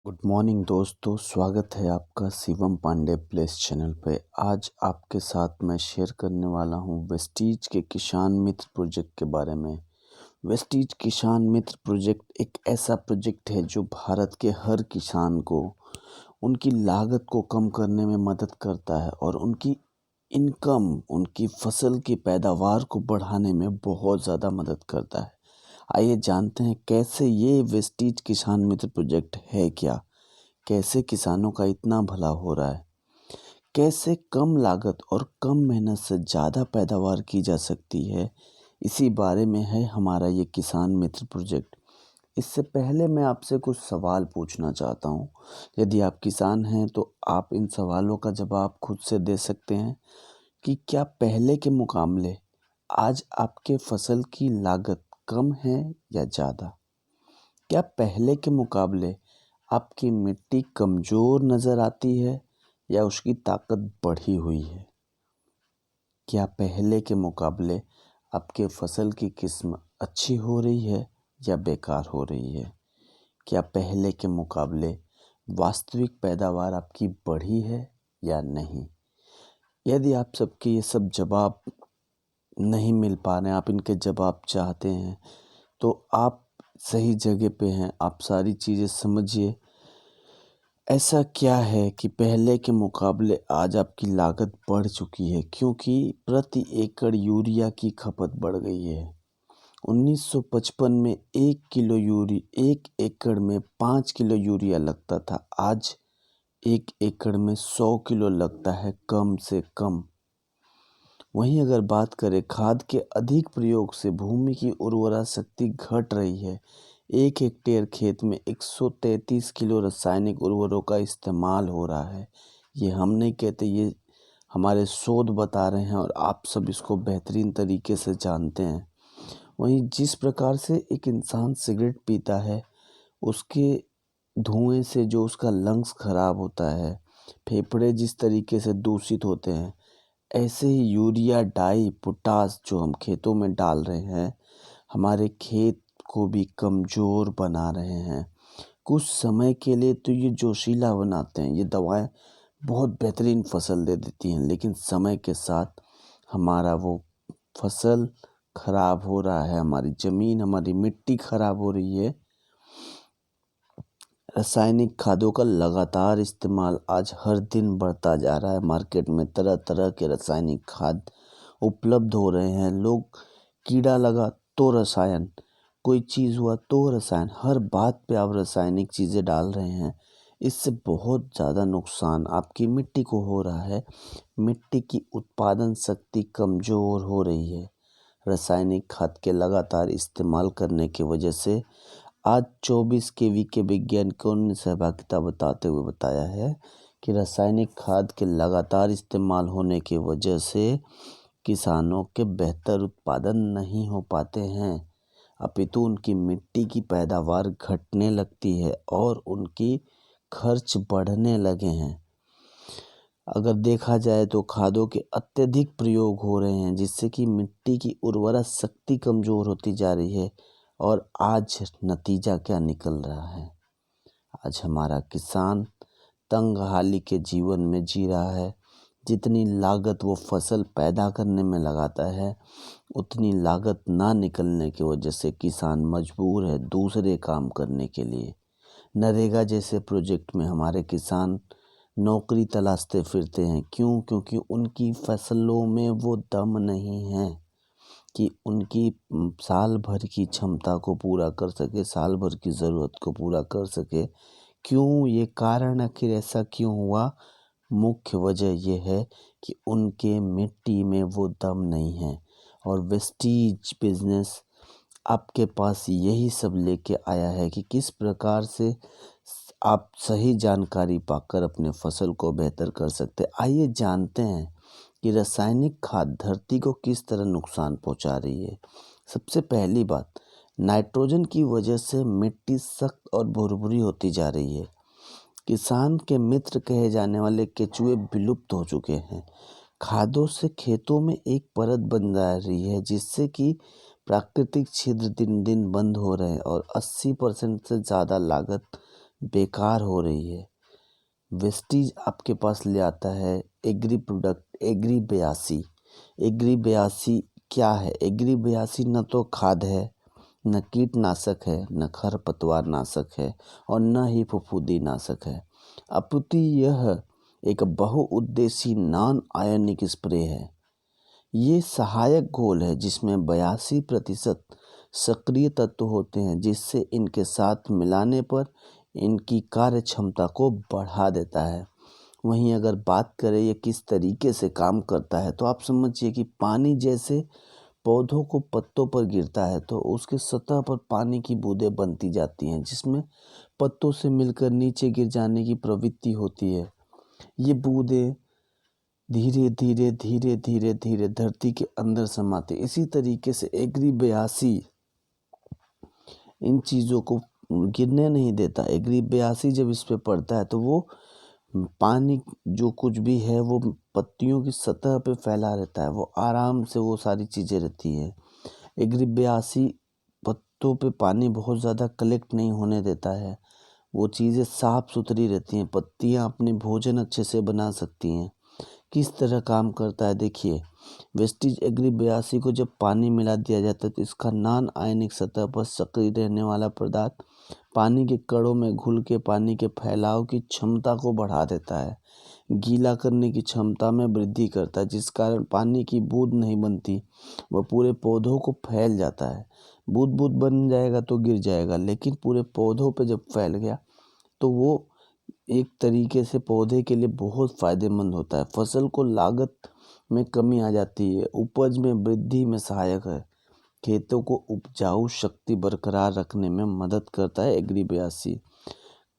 Good morning दोस्तों, स्वागत है आपका शिवम पांडे प्लेस चैनल पे। आज आपके साथ मैं शेयर करने वाला हूँ वेस्टीज के किसान मित्र प्रोजेक्ट के बारे में। वेस्टीज किसान मित्र प्रोजेक्ट एक ऐसा प्रोजेक्ट है जो भारत के हर किसान को उनकी लागत को कम करने में मदद करता है और उनकी इनकम, उनकी फसल की पैदावार को बढ़ाने में बहुत ज़्यादा मदद करता है। आइए जानते हैं कैसे ये वेस्टीज किसान मित्र प्रोजेक्ट है क्या, कैसे किसानों का इतना भला हो रहा है, कैसे कम लागत और कम मेहनत से ज़्यादा पैदावार की जा सकती है। इसी बारे में है हमारा ये किसान मित्र प्रोजेक्ट। इससे पहले मैं आपसे कुछ सवाल पूछना चाहता हूँ। यदि आप किसान हैं तो आप इन सवालों का जवाब खुद से दे सकते हैं कि क्या पहले के मुकाबले आज आपके फसल की लागत कम है या ज़्यादा? क्या पहले के मुकाबले आपकी मिट्टी कमज़ोर नज़र आती है या उसकी ताकत बढ़ी हुई है? क्या पहले के मुकाबले आपके फसल की किस्म अच्छी हो रही है या बेकार हो रही है? क्या पहले के मुकाबले वास्तविक पैदावार आपकी बढ़ी है या नहीं? यदि आप सबके ये सब जवाब नहीं मिल पा रहे हैं, आप इनके जवाब चाहते हैं, तो आप सही जगह पे हैं। आप सारी चीज़ें समझिए। ऐसा क्या है कि पहले के मुकाबले आज आपकी लागत बढ़ चुकी है? क्योंकि प्रति एकड़ यूरिया की खपत बढ़ गई है। 1955 में 1 एकड़ में 5 किलो यूरिया लगता था। आज 1 एकड़ में 100 किलो लगता है, कम से कम। वहीं अगर बात करें खाद के अधिक प्रयोग से भूमि की उर्वरा शक्ति घट रही है। 1 हेक्टेयर खेत में 133 किलो रासायनिक उर्वरकों का इस्तेमाल हो रहा है। ये हम नहीं कहते, ये हमारे शोध बता रहे हैं और आप सब इसको बेहतरीन तरीके से जानते हैं। वहीं जिस प्रकार से एक इंसान सिगरेट पीता है, उसके धुएं से जो उसका लंग्स खराब होता है, फेफड़े जिस तरीके से दूषित होते हैं, ऐसे ही यूरिया, डाई, पोटाश जो हम खेतों में डाल रहे हैं, हमारे खेत को भी कमज़ोर बना रहे हैं। कुछ समय के लिए तो ये जोशीला बनाते हैं, ये दवाएं बहुत बेहतरीन फसल दे देती हैं, लेकिन समय के साथ हमारा वो फसल खराब हो रहा है, हमारी ज़मीन, हमारी मिट्टी खराब हो रही है। रासायनिक खादों का लगातार इस्तेमाल आज हर दिन बढ़ता जा रहा है। मार्केट में तरह तरह के रासायनिक खाद उपलब्ध हो रहे हैं। लोग कीड़ा लगा तो रसायन, कोई चीज़ हुआ तो रसायन, हर बात पे आप रासायनिक चीज़ें डाल रहे हैं। इससे बहुत ज़्यादा नुकसान आपकी मिट्टी को हो रहा है। मिट्टी की उत्पादन शक्ति कमज़ोर हो रही है। रासायनिक खाद के लगातार इस्तेमाल करने की वजह से आज 24 केवी के वैज्ञानिकों ने सहभागिता बताते हुए बताया है कि रासायनिक खाद के लगातार इस्तेमाल होने की वजह से किसानों के बेहतर उत्पादन नहीं हो पाते हैं, अपितु उनकी मिट्टी की पैदावार घटने लगती है और उनकी खर्च बढ़ने लगे हैं। अगर देखा जाए तो खादों के अत्यधिक प्रयोग हो रहे हैं, जिससे कि मिट्टी की उर्वरा शक्ति कमज़ोर होती जा रही है। और आज नतीजा क्या निकल रहा है? आज हमारा किसान तंगहाली के जीवन में जी रहा है। जितनी लागत वो फसल पैदा करने में लगाता है, उतनी लागत ना निकलने की वजह से किसान मजबूर है दूसरे काम करने के लिए। नरेगा जैसे प्रोजेक्ट में हमारे किसान नौकरी तलाशते फिरते हैं। क्यों? क्योंकि उनकी फसलों में वो दम नहीं है कि उनकी साल भर की क्षमता को पूरा कर सके, साल भर की ज़रूरत को पूरा कर सके। क्यों? ये कारण आखिर ऐसा क्यों हुआ? मुख्य वजह ये है कि उनके मिट्टी में वो दम नहीं है। और वेस्टीज बिजनेस आपके पास यही सब लेके आया है कि किस प्रकार से आप सही जानकारी पाकर अपने फसल को बेहतर कर सकते हैं। आइए जानते हैं कि रासायनिक खाद धरती को किस तरह नुकसान पहुंचा रही है। सबसे पहली बात, नाइट्रोजन की वजह से मिट्टी सख्त और भुरभुरी होती जा रही है। किसान के मित्र कहे जाने वाले केचुए विलुप्त हो चुके हैं। खादों से खेतों में एक परत बन जा रही है, जिससे कि प्राकृतिक छिद्र दिन दिन बंद हो रहे हैं और 80% से ज़्यादा लागत बेकार हो रही है। वेस्टीज आपके पास ले आता है एग्री प्रोडक्ट एग्री 82। एग्री 82 क्या है? एग्री 82 न तो खाद है, न कीटनाशक है, न खरपतवार नाशक है और न ही फफूंदी नाशक है, अपितु यह एक बहुउद्देशीय नॉन आयनिक स्प्रे है। ये सहायक घोल है जिसमें 82% सक्रिय तत्व होते हैं, जिससे इनके साथ मिलाने पर इनकी कार्य क्षमता को बढ़ा देता है। वहीं अगर बात करें ये किस तरीके से काम करता है, तो आप समझिए कि पानी जैसे पौधों को पत्तों पर गिरता है तो उसके सतह पर पानी की बूंदें बनती जाती हैं, जिसमें पत्तों से मिलकर नीचे गिर जाने की प्रवृत्ति होती है। ये बूंदें धीरे धीरे धीरे धीरे धीरे धरती के अंदर समाते। इसी तरीके से एग्री 82 इन चीज़ों को गिरने नहीं देता। एग्री 82 जब इस पे पड़ता है तो वो पानी जो कुछ भी है वो पत्तियों की सतह पे फैला रहता है, वो आराम से वो सारी चीज़ें रहती है। एग्री 82 पत्तों पे पानी बहुत ज़्यादा कलेक्ट नहीं होने देता है, वो चीज़ें साफ सुथरी रहती हैं, पत्तियाँ अपने भोजन अच्छे से बना सकती हैं। किस तरह काम करता है देखिए, वेस्टीज एग्री 82 को जब पानी मिला दिया जाता है तो इसका नॉन आयनिक सतह पर सक्रिय रहने वाला पदार्थ पानी के कणों में घुल के पानी के फैलाव की क्षमता को बढ़ा देता है, गीला करने की क्षमता में वृद्धि करता है, जिस कारण पानी की बूंद नहीं बनती, वह पूरे पौधों को फैल जाता है। बूंद बूंद बन जाएगा तो गिर जाएगा, लेकिन पूरे पौधों पे जब फैल गया तो वो एक तरीके से पौधे के लिए बहुत फ़ायदेमंद होता है। फसल को लागत में कमी आ जाती है, उपज में वृद्धि में सहायक है, खेतों को उपजाऊ शक्ति बरकरार रखने में मदद करता है एग्री 82।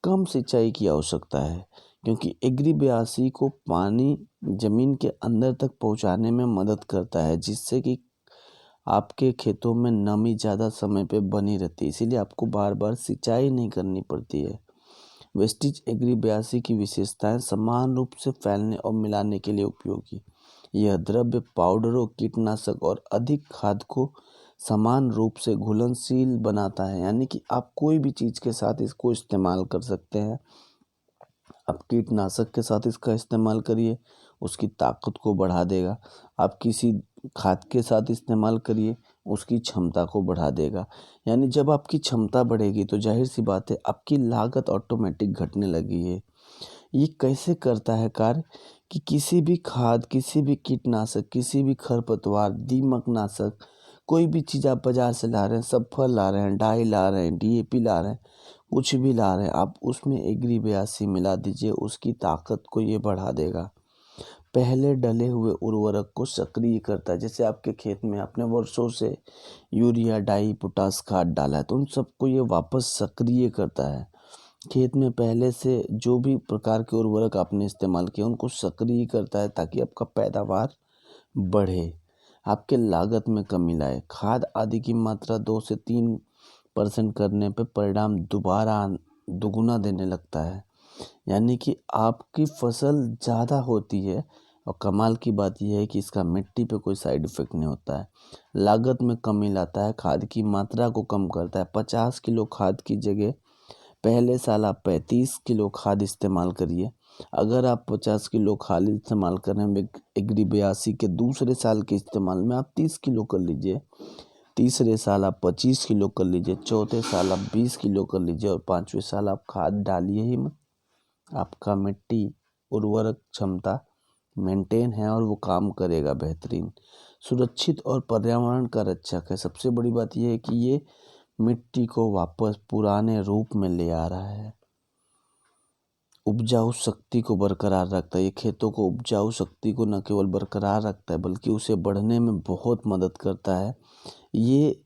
कम सिंचाई की आवश्यकता है, क्योंकि एग्री 82 को पानी ज़मीन के अंदर तक पहुंचाने में मदद करता है, जिससे कि आपके खेतों में नमी ज़्यादा समय पे बनी रहती है, इसीलिए आपको बार बार सिंचाई नहीं करनी पड़ती है। वेस्टीज एग्री 82 की विशेषताएं समान रूप से फैलने और मिलाने के लिए उपयोगी। यह द्रव्य पाउडरों, कीटनाशक और अधिक खाद को समान रूप से घुलनशील बनाता है, यानी कि आप कोई भी चीज़ के साथ इसको इस्तेमाल कर सकते हैं। आप कीटनाशक के साथ इसका इस्तेमाल करिए, उसकी ताकत को बढ़ा देगा। आप किसी खाद के साथ इस्तेमाल करिए, उसकी क्षमता को बढ़ा देगा। यानी जब आपकी क्षमता बढ़ेगी तो जाहिर सी बात है आपकी लागत ऑटोमेटिक घटने लगी है। ये कैसे करता है कार्य कि किसी भी खाद, किसी भी कीटनाशक, किसी भी खरपतवार, दीमकनाशक, कोई भी चीज़ आप बाज़ार से ला रहे हैं, सल्फर ला रहे हैं, डाई ला रहे हैं, डीएपी ला रहे हैं, कुछ भी ला रहे हैं, आप उसमें एग्री 82 मिला दीजिए, उसकी ताकत को ये बढ़ा देगा। पहले डले हुए उर्वरक को सक्रिय करता है। जैसे आपके खेत में आपने वर्षों से यूरिया, डाई, पोटास खाद डाला है तो उन सबको ये वापस सक्रिय करता है। खेत में पहले से जो भी प्रकार के उर्वरक आपने इस्तेमाल किए उनको सक्रिय करता है, ताकि आपका पैदावार बढ़े, आपके लागत में कमी लाए। खाद आदि की मात्रा 2 से 3% करने पे परिणाम दोबारा दुगुना देने लगता है, यानी कि आपकी फसल ज़्यादा होती है। और कमाल की बात यह है कि इसका मिट्टी पे कोई साइड इफ़ेक्ट नहीं होता है, लागत में कमी लाता है, खाद की मात्रा को कम करता है। 50 किलो खाद की जगह पहले साल आप 35 किलो खाद इस्तेमाल करिए। अगर आप 50 किलो खाद इस्तेमाल कर रहे हैं एग्री 82 के, दूसरे साल के इस्तेमाल में आप 30 किलो कर लीजिए, तीसरे साल आप 25 किलो कर लीजिए, चौथे साल आप 20 किलो कर लीजिए और 5वें साल आप खाद डालिए ही मत। आपका मिट्टी उर्वरक क्षमता मेंटेन है और वो काम करेगा बेहतरीन। सुरक्षित और पर्यावरण का रक्षक है। सबसे बड़ी बात यह है कि ये मिट्टी को वापस पुराने रूप में ले आ रहा है, उपजाऊ शक्ति को बरकरार रखता है। ये खेतों को उपजाऊ शक्ति को न केवल बरकरार रखता है बल्कि उसे बढ़ने में बहुत मदद करता है। ये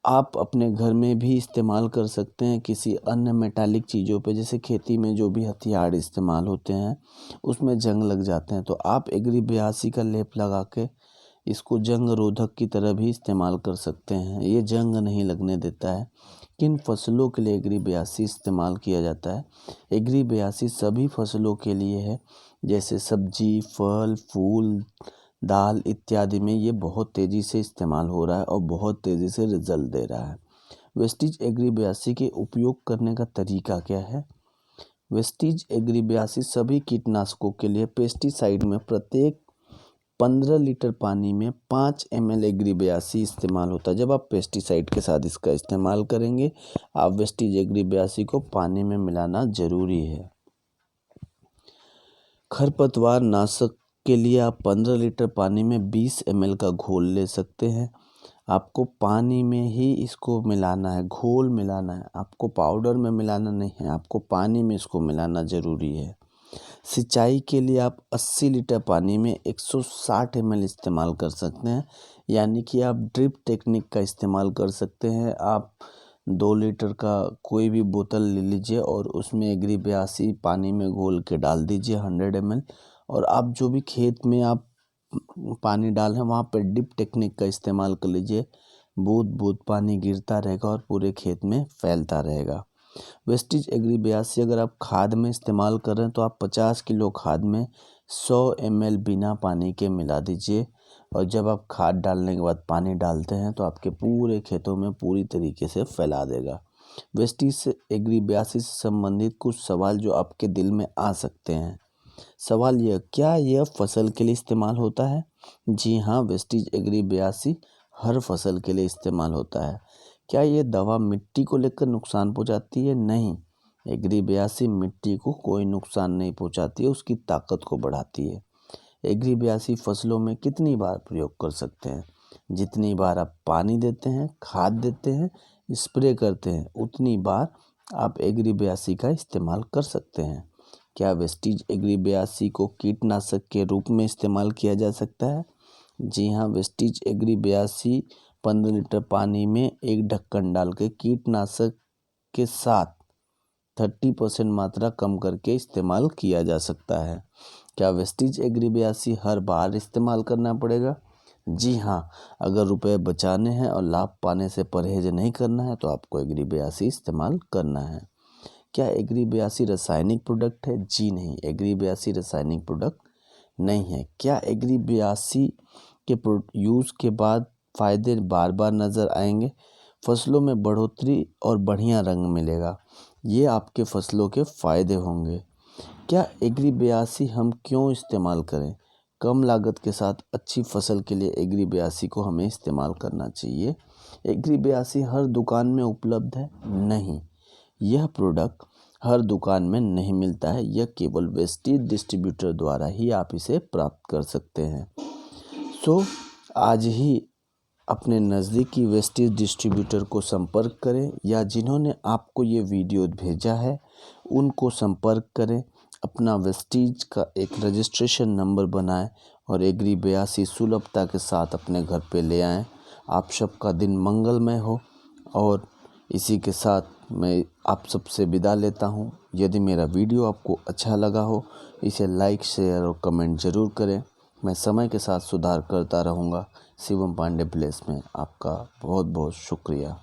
आप अपने घर में भी इस्तेमाल कर सकते हैं किसी अन्य मेटालिक चीज़ों पे, जैसे खेती में जो भी हथियार इस्तेमाल होते हैं उसमें जंग लग जाते हैं, तो आप एग्री 82 का लेप लगा के इसको जंग रोधक की तरह भी इस्तेमाल कर सकते हैं। ये जंग नहीं लगने देता है। किन फसलों के लिए एग्री 82 इस्तेमाल किया जाता है? एग्री 82 सभी फसलों के लिए है, जैसे सब्जी, फल, फूल, दाल इत्यादि में ये बहुत तेज़ी से इस्तेमाल हो रहा है और बहुत तेज़ी से रिजल्ट दे रहा है। वेस्टीज एग्री 82 के उपयोग करने का तरीका क्या है? वेस्टीज एग्री 82 सभी कीटनाशकों के लिए पेस्टिसाइड में प्रत्येक 15 लीटर पानी में 5 ml एग्री 82 इस्तेमाल होता है। जब आप पेस्टिसाइड के साथ इसका इस्तेमाल करेंगे, आप वेस्टीज एग्री 82 को पानी में मिलाना जरूरी है। खरपतवार नाशक के लिए आप 15 लीटर पानी में 20 ml का घोल ले सकते हैं। आपको पानी में ही इसको मिलाना है, घोल मिलाना है, आपको पाउडर में मिलाना नहीं है, आपको पानी में इसको मिलाना ज़रूरी है। सिंचाई के लिए आप 80 लीटर पानी में 160 ml इस्तेमाल कर सकते हैं, यानी कि आप ड्रिप टेक्निक का इस्तेमाल कर सकते हैं। आप 2 लीटर का कोई भी बोतल ले लीजिए और उसमें एग्री 82 पानी में घोल के डाल दीजिए 100 ml, और आप जो भी खेत में आप पानी डाल हैं वहाँ पर ड्रिप टेक्निक का इस्तेमाल कर लीजिए। बूंद बूंद पानी गिरता रहेगा और पूरे खेत में फैलता रहेगा। वेस्टीज एग्री 82 अगर आप खाद में इस्तेमाल कर रहे हैं तो आप 50 किलो खाद में 100 ml बिना पानी के मिला दीजिए, और जब आप खाद डालने के बाद पानी डालते हैं तो आपके पूरे खेतों में पूरी तरीके से फैला देगा। वेस्टीज एग्री 82 से संबंधित कुछ सवाल जो आपके दिल में आ सकते हैं। सवाल यह, क्या यह फसल के लिए इस्तेमाल होता है? जी हाँ, वेस्टीज एग्री 82 हर फसल के लिए इस्तेमाल होता है। क्या ये दवा मिट्टी को लेकर नुकसान पहुंचाती है? नहीं, एग्री 82 मिट्टी को कोई नुकसान नहीं पहुंचाती है, उसकी ताकत को बढ़ाती है। एग्री 82 फसलों में कितनी बार प्रयोग कर सकते हैं? जितनी बार आप पानी देते हैं, खाद देते हैं, स्प्रे करते हैं, उतनी बार आप एग्री 82 का इस्तेमाल कर सकते हैं। क्या वेस्टीज एग्री 82 को कीटनाशक के रूप में इस्तेमाल किया जा सकता है? जी हाँ, वेस्टीज एग्री 82 15 लीटर पानी में एक ढक्कन डाल के कीटनाशक के साथ 30% मात्रा कम करके इस्तेमाल किया जा सकता है। क्या वेस्टीज एग्री 82 हर बार इस्तेमाल करना पड़ेगा? जी हाँ, अगर रुपए बचाने हैं और लाभ पाने से परहेज नहीं करना है तो आपको एग्री 82 इस्तेमाल करना है। क्या एग्री 82 रासायनिक प्रोडक्ट है? जी नहीं, एग्री 82 रासायनिक प्रोडक्ट नहीं है। क्या एग्री 82 के यूज़ के बाद फ़ायदे बार बार नज़र आएंगे? फसलों में बढ़ोतरी और बढ़िया रंग मिलेगा, ये आपके फसलों के फ़ायदे होंगे। क्या एग्री 82 हम क्यों इस्तेमाल करें? कम लागत के साथ अच्छी फसल के लिए एग्री 82 को हमें इस्तेमाल करना चाहिए। एग्री 82 हर दुकान में उपलब्ध है? नहीं, यह प्रोडक्ट हर दुकान में नहीं मिलता है, यह केवल वेस्टीज डिस्ट्रीब्यूटर द्वारा ही आप इसे प्राप्त कर सकते हैं। सो आज ही अपने नज़दीकी वेस्टीज डिस्ट्रीब्यूटर को संपर्क करें, या जिन्होंने आपको ये वीडियो भेजा है उनको संपर्क करें। अपना वेस्टीज का एक रजिस्ट्रेशन नंबर बनाएं और एग्री 82 सुलभता के साथ अपने घर पे ले आएं। आप सबका दिन मंगलमय हो, और इसी के साथ मैं आप सबसे विदा लेता हूं। यदि मेरा वीडियो आपको अच्छा लगा हो, इसे लाइक, शेयर और कमेंट ज़रूर करें। मैं समय के साथ सुधार करता रहूँगा। शिवम पांडे प्लेस में आपका बहुत बहुत शुक्रिया।